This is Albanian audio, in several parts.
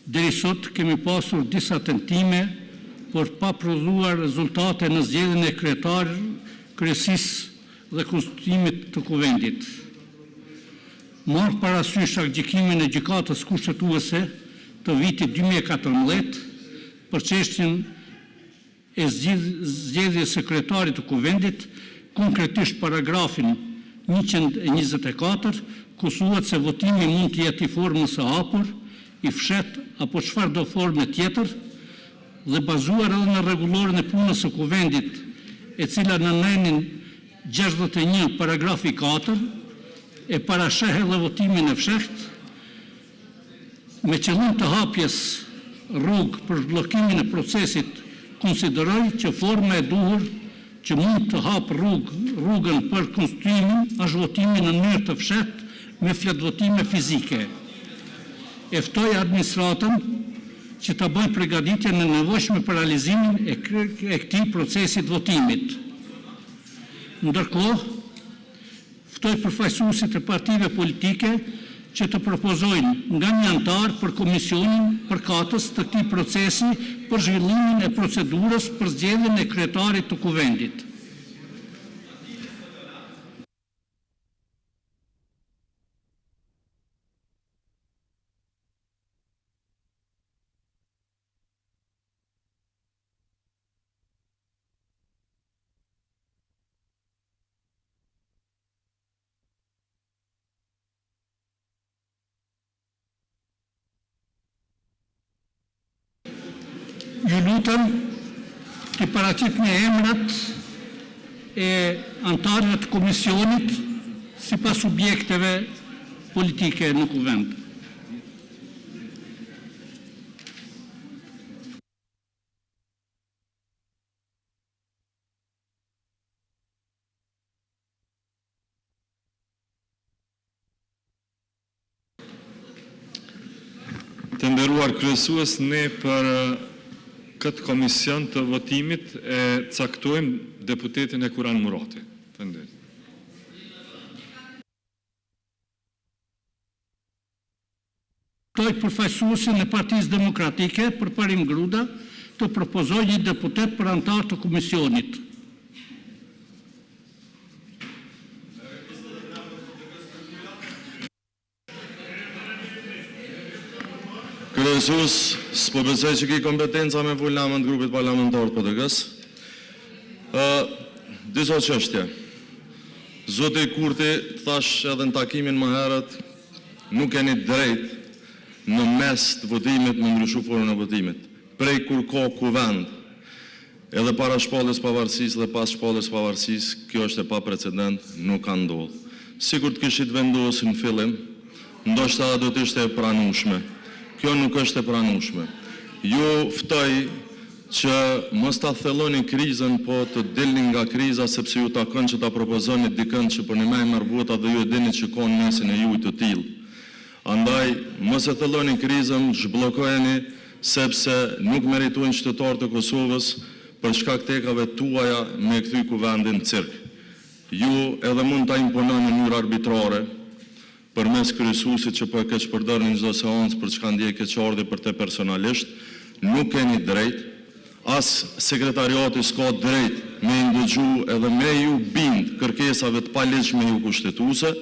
Deri sot kemi pasur disa tentime, por pa prodhuar rezultate në zgjedhjen e kryesisë dhe konstituimit të kuvendit. Marrë parasysh aktgjykimin e gjykatës kushtetuese të vitit 2014 për çështjen e zgjedhjes sekretarit të kuvendit, konkretisht paragrafin 124, ku thuhet se votimi mund të jetë i formës së hapur, i fshet apo çfarëdo forme tjetër, dhe bazuar edhe në rregulloren e punës së kuvendit, e cila në nenin 61 paragrafi 4 e parasheh edhe votimin e fshehtë, me qëllim të hapjes rrugë për zhbllokimin e procesit, konsideroj që forma e duhur që mund të hapë rrugën për konstituimin është votimi në mënyrë të fshehtë me fletvotime fizike. E ftoj administratën që të bëjë përgatitjen e nevojshme për realizimin e këtij procesit votimit. Ndërkohë, ftoj përfaqësuesit e partive politike që të propozojnë nga një antar për komisionin përkatës të këtij procesi për zhvillimin e procedurës për zgjedhjen e kryetarit të kuvendit. Ju lutem të paraqitni emrat e antarëve të komisionit sipas subjekteve politike në kuvend. Të nderuar kryesues, ne për këtë komision të votimit e caktojmë deputetin e Kuran Murati. Faleminderit. Ftoj përfaqësuesin e Partisë Demokratike për Parim Gruda të propozojë një deputet për antar të komisionit. Kryesues, s'po besoj që ki kompetenca me full namën të grupit parlamentar të PDK-s. Disa çështje. Zoti Kurti thash edhe në takimin më herët, nuk keni drejt në mes të votimit me ndryshu formën e votimit. Prej kur ka kuvend, edhe para shpalljes pavarësisë dhe pas shpalljes pavarësisë, kjo është e pa precedent, nuk ka ndodhur. Sikur të kishit vendosur në fillim, ndoshta do të ishte e pranueshme. Kjo nuk është e pranueshme. Ju ftoj që mos ta thelloni krizën, po të dilni nga kriza, sepse ju takon që ta propozoni dikën që për një më marr vota dhe ju e dini që ka në mesin e juaj të tillë. Andaj, mos e thelloni krizën, zhbllokojeni, sepse nuk meritojnë qytetarët e Kosovës për shkak të tekave tuaja me kthy kuvendin cirk. Ju edhe mund ta impononi në mënyrë arbitrare, për mes kryesuesit që po e keq përdorni çdo seancë për çka ndjej keqardhje për te personalisht, nuk keni drejt, as sekretariati s'ka drejt me ndëgju edhe me ju bind kërkesave të paligjshme ju kushtetuese,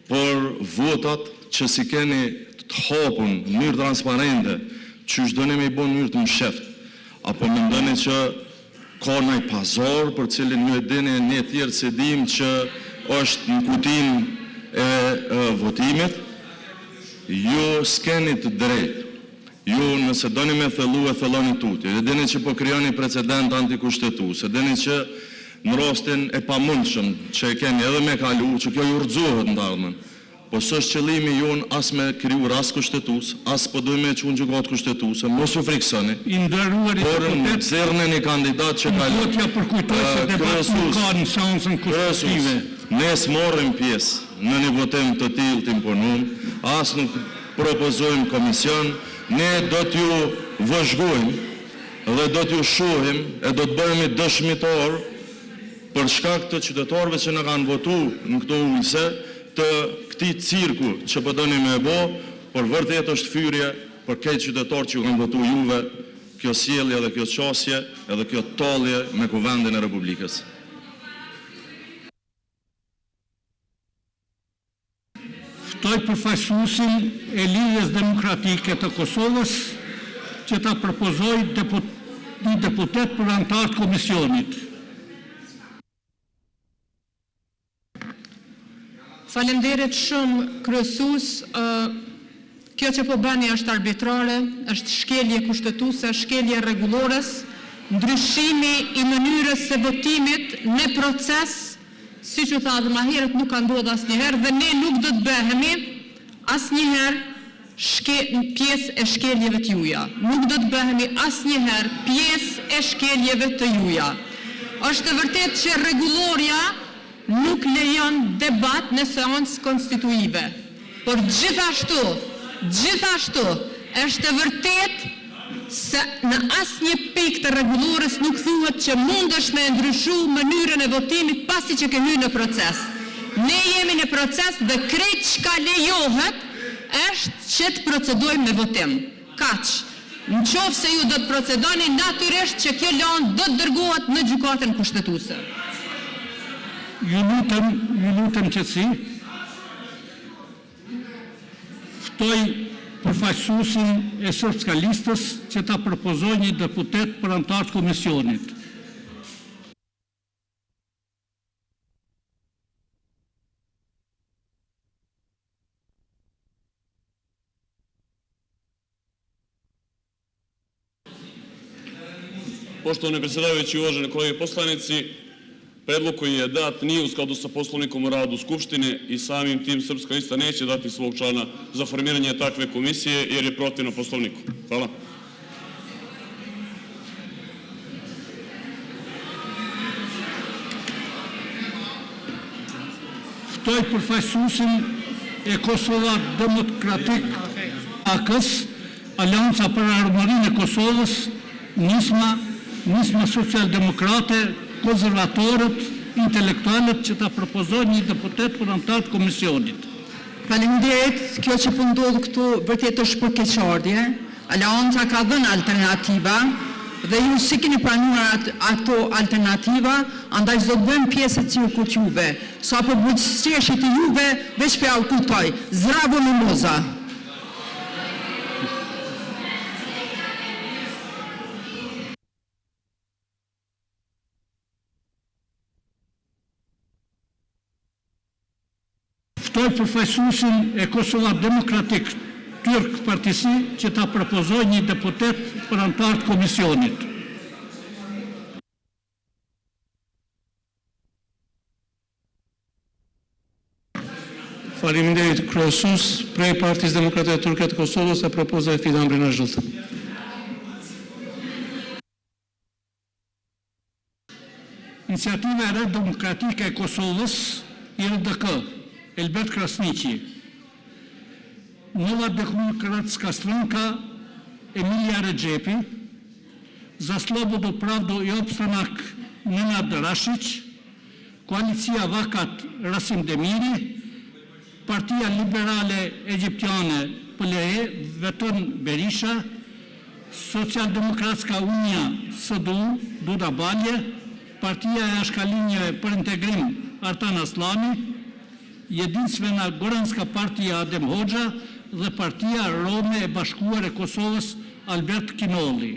por votat që si keni të hapun në mënyrë transparente, që doni me i bon në mënyrë të msheft, apo mendoni që ka ndonjë pazar për cilin ju e dini ne tjerë se dim që është në kutinë e votimit, ju s'keni të drejt. Ju nëse doni me thellu e thelloni tutje. E dini që po krijoni precedent antikushtetues. E dini që në rastin e pamundshëm që e keni edhe me kalu, që kjo ju rrëzohet në ardhmen. Po s'është qëllimi jon as me kriju rast kushtetues, as po dojmë me çun gjykatë kushtetuese, mos u friksoni. I nderuar deputet, zërrni një kandidat që ka lutja për kujtoj se debati nuk ka në seancën konstitutive. Ne s'morrim pjesë në një votim të tillë të imponuar, as nuk propozojmë komision, ne do t'ju vëzhgojmë dhe do t'ju shohim e do të bëhemi dëshmitar për shkak të qytetarëve që na kanë votuar në këto ujse të këtij cirku që po doni me bë, por vërtet është fyrje për këtë qytetarë që ju kanë votu juve, kjo sjellje dhe kjo qasje edhe kjo tallje me Kuvendin e Republikës. Ftoj përfaqësuesin e Lidhjes Demokratike të Kosovës që ta propozoj një deputet për antar të komisionit. Faleminderit shumë kryesues. Kjo që po bëni është arbitrare, është shkelje kushtetuese, shkelje rregullores, ndryshimi i mënyrës së votimit në proces, siç u tha më herët, nuk ka ndodhur asnjëherë dhe ne nuk do të bëhemi asnjëherë pjesë e shkeljeve të juaja. Nuk do të bëhemi asnjëherë pjesë e shkeljeve të juaja. Është e vërtetë që rregulloria nuk lejon debat në seancë konstituive, por gjithashtu është e vërtetë se në asnjë pikë të rregullores nuk thuhet që mundesh me ndryshu mënyrën e votimit pasi që ke hyrë në proces. Ne jemi në proces dhe krejt çka lejohet është që të procedojmë me votim. Kaq. Në qoftë se ju do të procedoni, natyrisht që kjo lëndë do të dërgohet në gjykatën kushtetuese. Ju lutem qetësi. Ftoj përfaqësuesin e Srpska Listës që ta propozoj një deputet për antar të komisionit. Poštovani predsjedavajući, uvažene kolege poslanici, predlog koji je dat nije u skladu sa Poslovnikom o radu Skupštine i samim tim Srpska lista neće dati svog člana za formiranje takve komisije jer je protivno Poslovniku. Hvala. Ftoj përfaqësuesin e Kosova Demokratik AK-s, Alianca për Armërinë e Kosovës, Nisma Social-Demokrate, konservatorët, intelektualët që ta propozojnë një deputet për antar të komisionit. Faleminderit, kjo që po ndodh këtu vërtet është për keqardhje. Alianca ka dhënë alternativa dhe ju si keni pranuar ato alternativa, andaj do të bëjmë pjesë të cirkut juve. Sa për bujqësirëshit e juve, veç për au kutoj, zdravo në moza. Ftoj përfaqësuesin e Kosova Demokratik Tyrk Partisi që ta propozoj një deputet për antar të komisionit. Faleminderit kryesues, prej Partisë Demokratike Turke të Kosovës e propozoj Fidan Brinazhëlltë. Iniciativa e Re Demokratike e Kosovës, IRDK, Elbert Krasniqi, Nova Demokratska stranka, Emilia Rexhepi, Za Slobodu, Pravdu i Opstanak, Nenad Rashić, Koalicia Vakat, Rasim Demiri, Partia Liberale Egjiptiane, PLE, Veton Berisha, Socialdemokratska Unia, SDU, Duda Balje, Partia e Ashkalinjeve për Integrim, Artan Aslami, Jedinstvena Goranska Partija Adem Hoxha dhe Partia Rome e Bashkuar e Kosovës Albert Kinolli.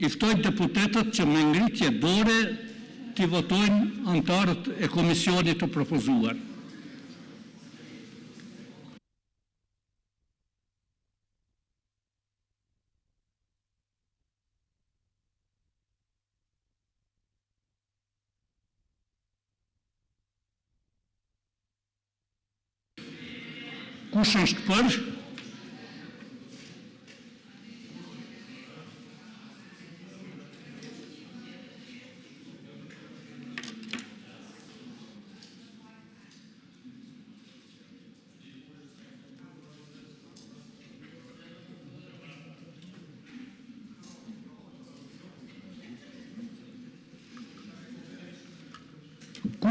I ftoj deputetët që me ngritje dore t'i votojnë antarët e komisionit të propozuar. Kush është për?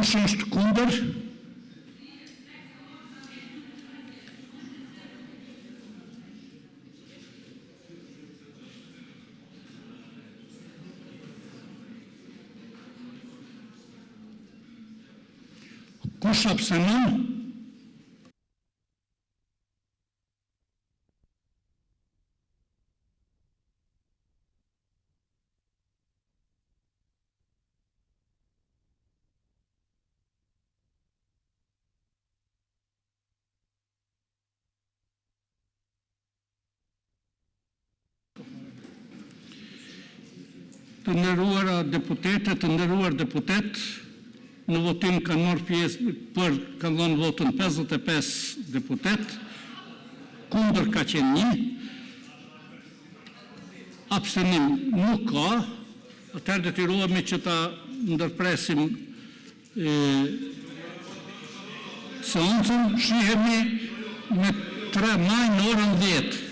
Kush është kundër? Kush abstenon? Të nderuara deputete, të nderuar deputet, në votim kanë marrë pjesë kanë dhënë votën 55 deputet, kundër ka qenë 1, abstenim nuk ka, atëherë detyrohemi që ta ndërpresim seancën, shihemi me 3 maj në orën 10.